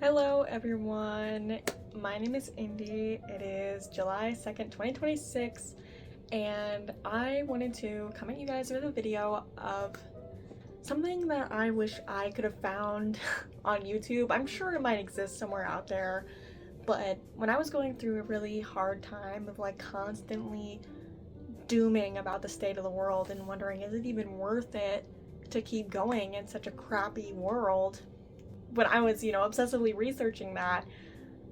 Hello everyone, my name is Indy. It is July 2nd, 2026, and I wanted to come at you guys with a video of something that I wish I could have found on YouTube. I'm sure it might exist somewhere out there, but when I was going through a really hard time of constantly dooming about the state of the world and wondering, is it even worth it to keep going in such a crappy world? When I was, obsessively researching that,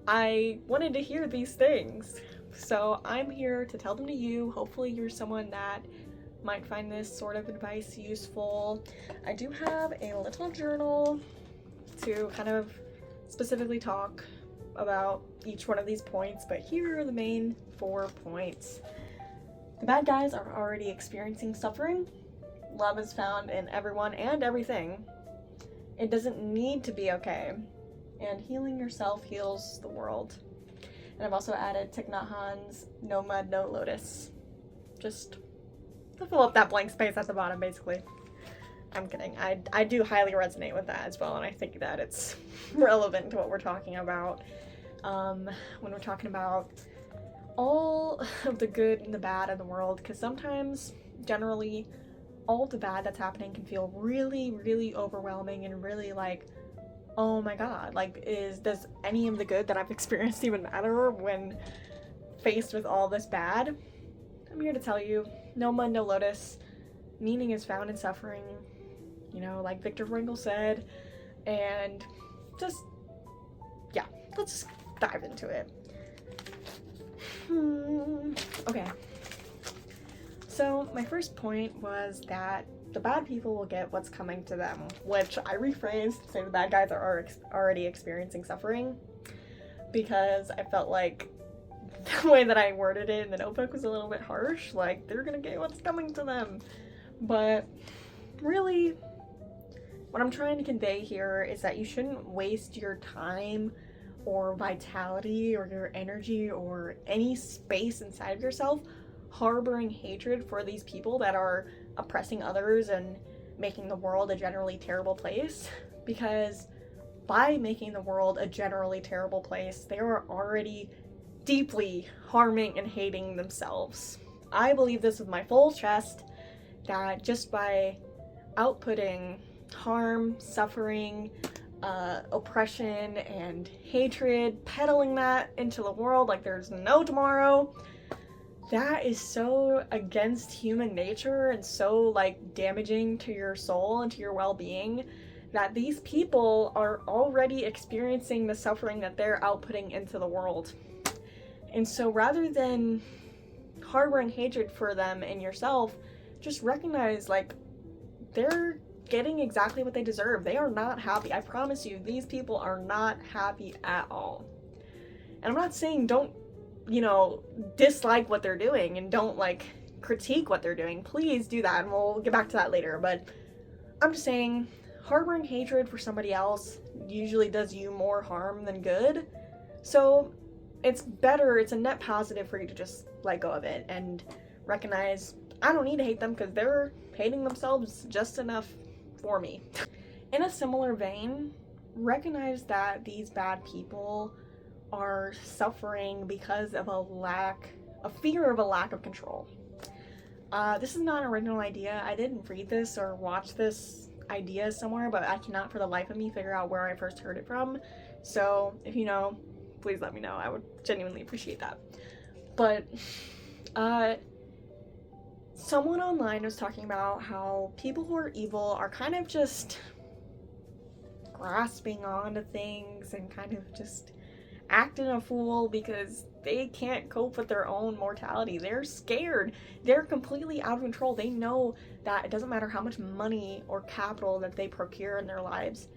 I wanted to hear these things. So I'm here to tell them to you. Hopefully you're someone that might find this sort of advice useful. I do have a little journal to kind of specifically talk about each one of these points, but here are the main 4 points. The bad guys are already experiencing suffering. Love is found in everyone and everything. It doesn't need to be okay, and healing yourself heals the world. And I've also added Thich Nhat Hanh's "No Mud, No Lotus," just to fill up that blank space at the bottom, basically. I'm kidding. I do highly resonate with that as well, and I think that it's relevant to what we're talking about when we're talking about all of the good and the bad in the world, because sometimes, generally, all the bad that's happening can feel really, really overwhelming and really oh my god, does any of the good that I've experienced even matter when faced with all this bad? I'm here to tell you, no mud, no lotus. Meaning is found in suffering, like Viktor Frankl said, and just, yeah, let's dive into it. Okay. So my first point was that the bad people will get what's coming to them, which I rephrased to say the bad guys are already experiencing suffering, because I felt like the way that I worded it in the notebook was a little bit harsh, like they're gonna get what's coming to them. But really, what I'm trying to convey here is that you shouldn't waste your time or vitality or your energy or any space inside of yourself harboring hatred for these people that are oppressing others and making the world a generally terrible place, because by making the world a generally terrible place, they are already deeply harming and hating themselves. I believe this with my full chest, that just by outputting harm, suffering, oppression, and hatred, peddling that into the world like there's no tomorrow, that is so against human nature and so damaging to your soul and to your well-being, that these people are already experiencing the suffering that they're outputting into the world. And so rather than harboring hatred for them and yourself, just recognize they're getting exactly what they deserve. They are not happy. I promise you, these people are not happy at all. And I'm not saying don't dislike what they're doing and don't critique what they're doing. Please do that, and we'll get back to that later. But I'm just saying, harboring hatred for somebody else usually does you more harm than good. So it's better, it's a net positive for you to just let go of it and recognize, I don't need to hate them because they're hating themselves just enough for me. In a similar vein, recognize that these bad people are suffering because of a fear of a lack of control. This is not an original idea. I didn't read this or watch this idea somewhere, but I cannot for the life of me figure out where I first heard it from. So if you know, please let me know. I would genuinely appreciate that. But someone online was talking about how people who are evil are kind of just grasping onto things and kind of just acting a fool because they can't cope with their own mortality. They're scared. They're completely out of control. They know that it doesn't matter how much money or capital that they procure in their lives,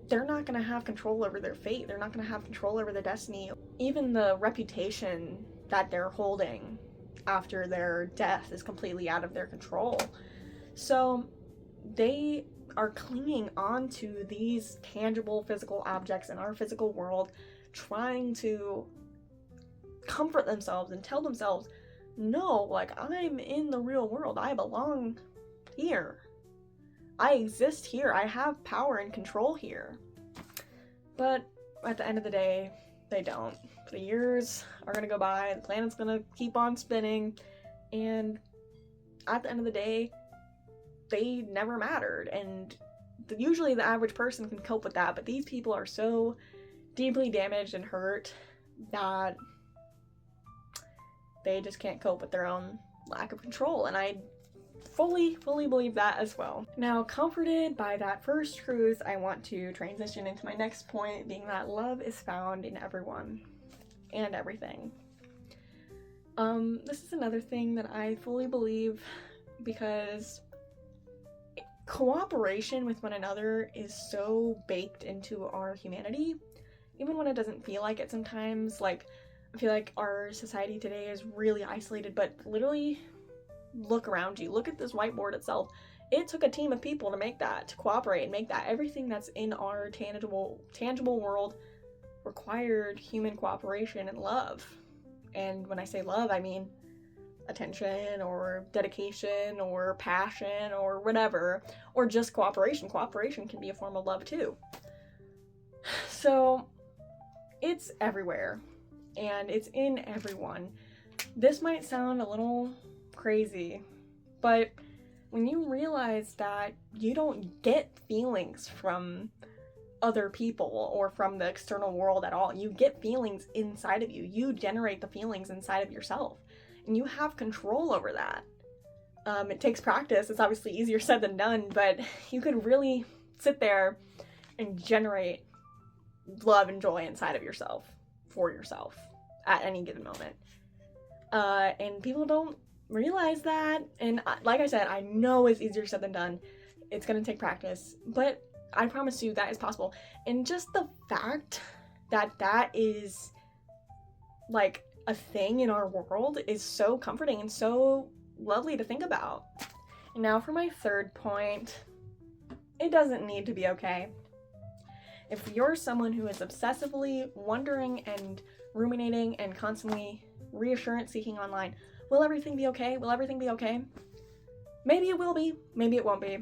they're not going to have control over their fate. They're not going to have control over their destiny. Even the reputation that they're holding after their death is completely out of their control. So they are clinging on to these tangible physical objects in our physical world, trying to comfort themselves and tell themselves, no, I'm in the real world. I belong here. I exist here. I have power and control here. But at the end of the day, they don't. The years are gonna go by, the planet's gonna keep on spinning, and at the end of the day, they never mattered. And usually the average person can cope with that, but these people are so deeply damaged and hurt that they just can't cope with their own lack of control. And I fully believe that as well. Now, comforted by that first truth, I want to transition into my next point, being that love is found in everyone and everything. This is another thing that I fully believe, because cooperation with one another is so baked into our humanity, even when it doesn't feel like it sometimes. Like, I feel like our society today is really isolated, but literally look around you. Look at this whiteboard itself. It took a team of people to make that, to cooperate and make that. Everything that's in our tangible world required human cooperation and love. And when I say love, I mean attention or dedication or passion or whatever, or just cooperation. Cooperation can be a form of love too. So it's everywhere and it's in everyone. This might sound a little crazy, but when you realize that you don't get feelings from other people or from the external world at all, you get feelings inside of you. You generate the feelings inside of yourself. And you have control over that. It takes practice. It's obviously easier said than done, but you could really sit there and generate love and joy inside of yourself, for yourself, at any given moment. And people don't realize that. And like I said, I know it's easier said than done. It's going to take practice, but I promise you that is possible. And just the fact that that is like a thing in our world is so comforting and so lovely to think about. And now for my third point, it doesn't need to be okay. If you're someone who is obsessively wondering and ruminating and constantly reassurance seeking online, will everything be okay? Will everything be okay? Maybe it will be, maybe it won't be,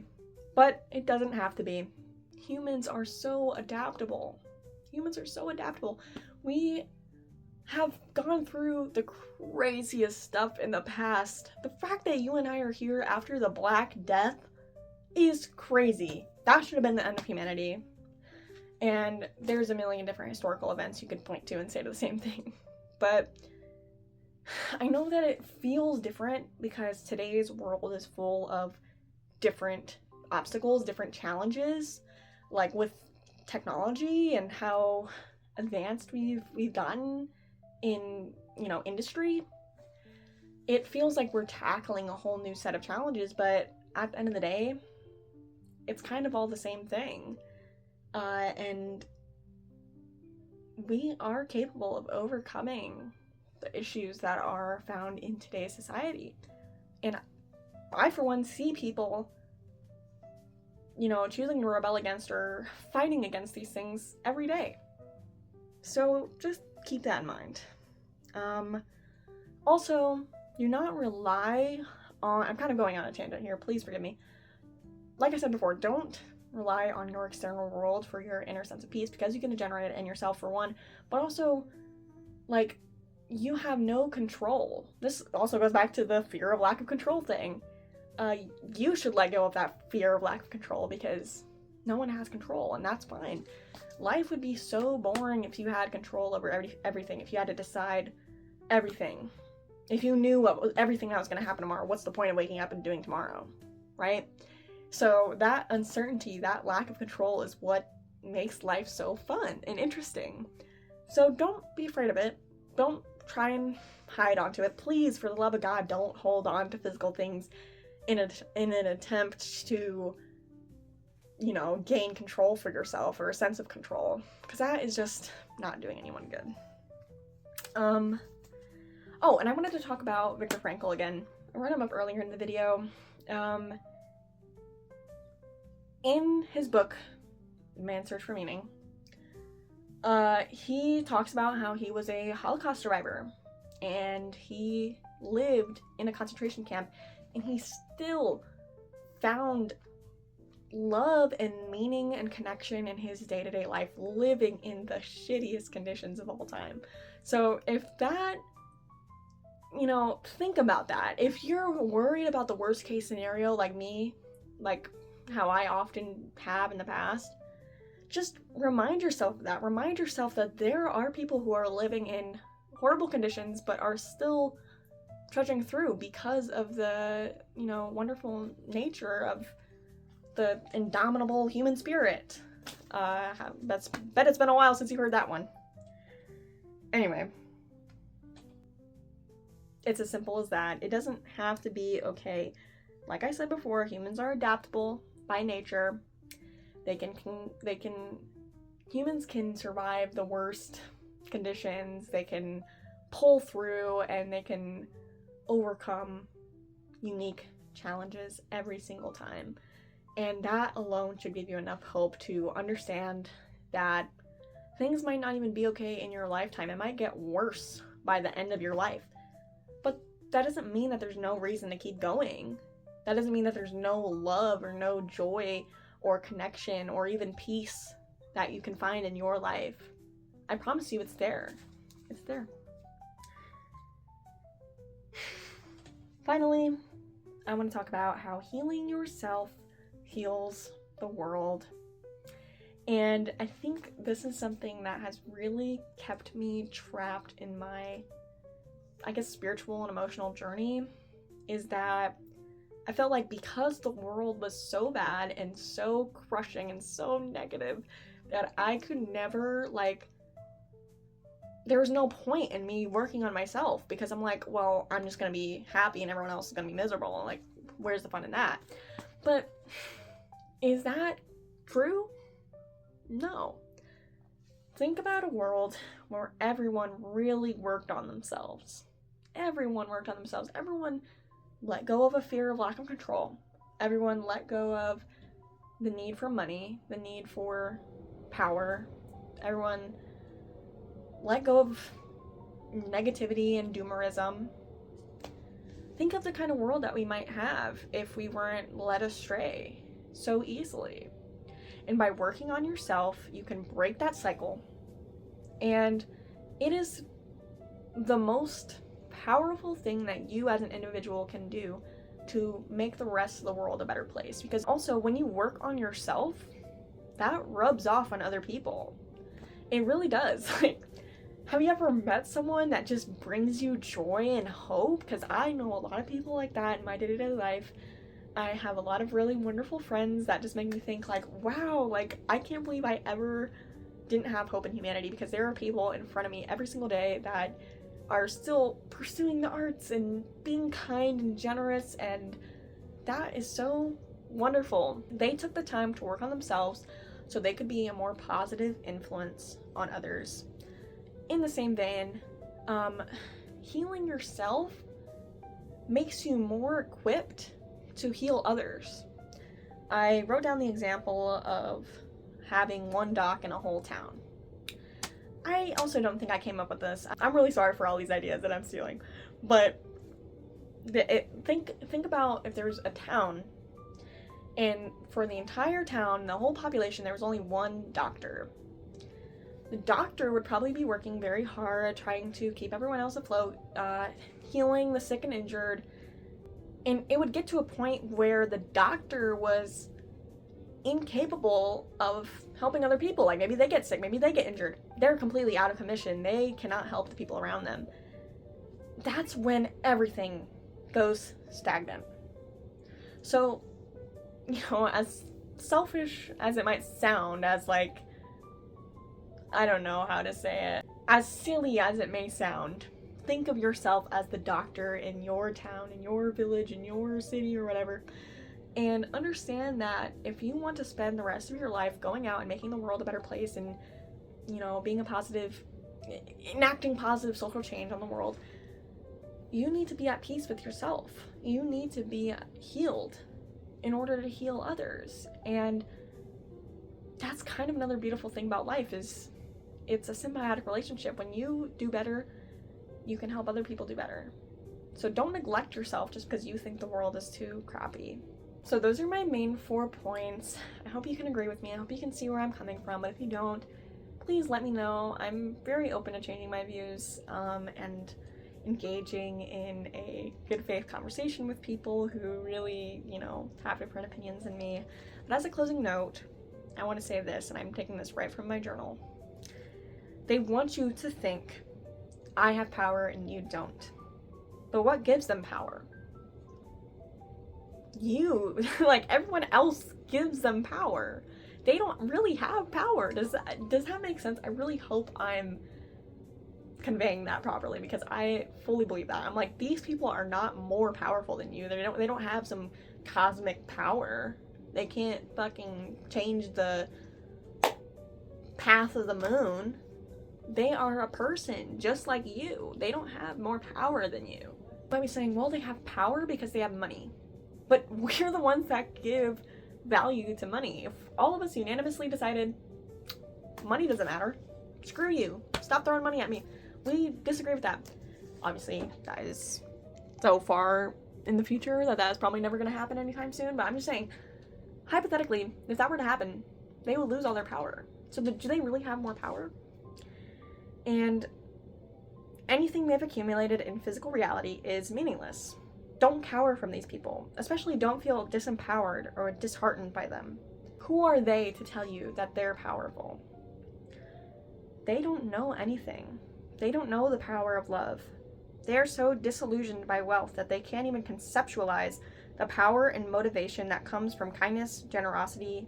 but it doesn't have to be. Humans are so adaptable. Humans are so adaptable. We have gone through the craziest stuff in the past. The fact that you and I are here after the Black Death is crazy. That should have been the end of humanity. And there's a million different historical events you could point to and say the same thing. But I know that it feels different because today's world is full of different obstacles, different challenges, like with technology and how advanced we've gotten in, industry. It feels like we're tackling a whole new set of challenges, but at the end of the day, it's kind of all the same thing. And we are capable of overcoming the issues that are found in today's society. And I, for one, see people, choosing to rebel against or fighting against these things every day. So just keep that in mind. Also, do not rely on, I'm kind of going on a tangent here, please forgive me. Like I said before, don't rely on your external world for your inner sense of peace, because you can generate it in yourself for one, but also, you have no control. This also goes back to the fear of lack of control thing. You should let go of that fear of lack of control, because no one has control, and that's fine. Life would be so boring if you had control over everything, if you had to decide everything. If you knew everything that was going to happen tomorrow, what's the point of waking up and doing tomorrow, right? So that uncertainty, that lack of control is what makes life so fun and interesting. So don't be afraid of it. Don't try and hide onto it. Please, for the love of God, don't hold on to physical things in an attempt to, gain control for yourself or a sense of control, because that is just not doing anyone good. Oh, and I wanted to talk about Viktor Frankl again. I brought him up earlier in the video. In his book, Man's Search for Meaning, he talks about how he was a Holocaust survivor, and he lived in a concentration camp, and he still found love and meaning and connection in his day-to-day life, living in the shittiest conditions of all time. So if that, think about that. If you're worried about the worst case scenario like me, like how I often have in the past, just remind yourself of that. Remind yourself that there are people who are living in horrible conditions but are still trudging through because of the, wonderful nature of the indomitable human spirit. Bet it's been a while since you heard that one. Anyway, it's as simple as that. It doesn't have to be okay. Like I said before, humans are adaptable by nature. Humans can survive the worst conditions. They can pull through, and they can overcome unique challenges every single time. And that alone should give you enough hope to understand that things might not even be okay in your lifetime. It might get worse by the end of your life. But that doesn't mean that there's no reason to keep going. That doesn't mean that there's no love or no joy or connection or even peace that you can find in your life. I promise you it's there. It's there. Finally, I want to talk about how healing yourself heals the world. And I think this is something that has really kept me trapped in my, spiritual and emotional journey, is that I felt like because the world was so bad and so crushing and so negative that I could never, there was no point in me working on myself, because I'm like, well, I'm just gonna be happy and everyone else is gonna be miserable. Like, where's the fun in that? But is that true? No. Think about a world where everyone really worked on themselves. Everyone worked on themselves. Everyone let go of a fear of lack of control. Everyone let go of the need for money, the need for power. Everyone let go of negativity and doomerism. Think of the kind of world that we might have if we weren't led astray so easily. And by working on yourself, you can break that cycle. And it is the most powerful thing that you as an individual can do to make the rest of the world a better place. Because also, when you work on yourself, that rubs off on other people. It really does. Have you ever met someone that just brings you joy and hope? Because I know a lot of people like that in my day-to-day life. I have a lot of really wonderful friends that just make me think wow, I can't believe I ever didn't have hope in humanity, because there are people in front of me every single day that are still pursuing the arts and being kind and generous, and that is so wonderful. They took the time to work on themselves so they could be a more positive influence on others. In the same vein, healing yourself makes you more equipped to heal others. I wrote down the example of having one doc in a whole town. I also don't think I came up with this. I'm really sorry for all these ideas that I'm stealing, but think about if there's a town, and for the entire town, the whole population, there was only one doctor. The doctor would probably be working very hard trying to keep everyone else afloat, healing the sick and injured, and it would get to a point where the doctor was incapable of helping other people. Maybe they get sick, maybe they get injured. They're completely out of commission. They cannot help the people around them. That's when everything goes stagnant. So, as selfish as it might sound, as I don't know how to say it, as silly as it may sound, think of yourself as the doctor in your town, in your village, in your city, or whatever. And understand that if you want to spend the rest of your life going out and making the world a better place and, being enacting positive social change on the world, you need to be at peace with yourself. You need to be healed in order to heal others. And that's kind of another beautiful thing about life, is it's a symbiotic relationship. When you do better, you can help other people do better. So don't neglect yourself just because you think the world is too crappy. So those are my main 4 points. I hope you can agree with me. I hope you can see where I'm coming from, but if you don't, please let me know. I'm very open to changing my views and engaging in a good faith conversation with people who really, you know, have different opinions than me. But as a closing note, I want to say this, and I'm taking this right from my journal. They want you to think, I have power and you don't. But what gives them power? You. Like, everyone else gives them power. They don't really have power. Does that make sense? I really hope I'm conveying that properly, because I fully believe that. I'm like, these people are not more powerful than you. They don't have some cosmic power. They can't fucking change the path of the moon. They are a person just like you. They don't have more power than you. You might be saying, well, they have power because they have money. But we're the ones that give value to money. If all of us unanimously decided money doesn't matter, screw you, stop throwing money at me, we disagree with that. Obviously, that is so far in the future that is probably never going to happen anytime soon, but I'm just saying, hypothetically, if that were to happen, they would lose all their power. So do they really have more power? And anything they've accumulated in physical reality is meaningless. Don't cower from these people. Especially don't feel disempowered or disheartened by them. Who are they to tell you that they're powerful? They don't know anything. They don't know the power of love. They are so disillusioned by wealth that they can't even conceptualize the power and motivation that comes from kindness, generosity,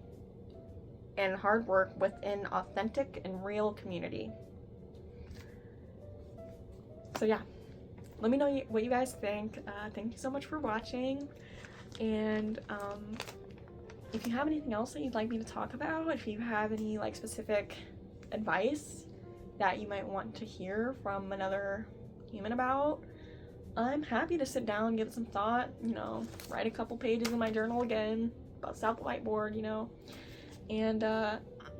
and hard work within authentic and real community. So yeah, let me know what you guys think. Thank you so much for watching, and if you have anything else that you'd like me to talk about, if you have any like specific advice that you might want to hear from another human about, I'm happy to sit down, give it some thought, you know, write a couple pages in my journal again, bust out the whiteboard, you know, and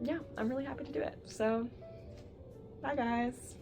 yeah, I'm really happy to do it. So bye guys.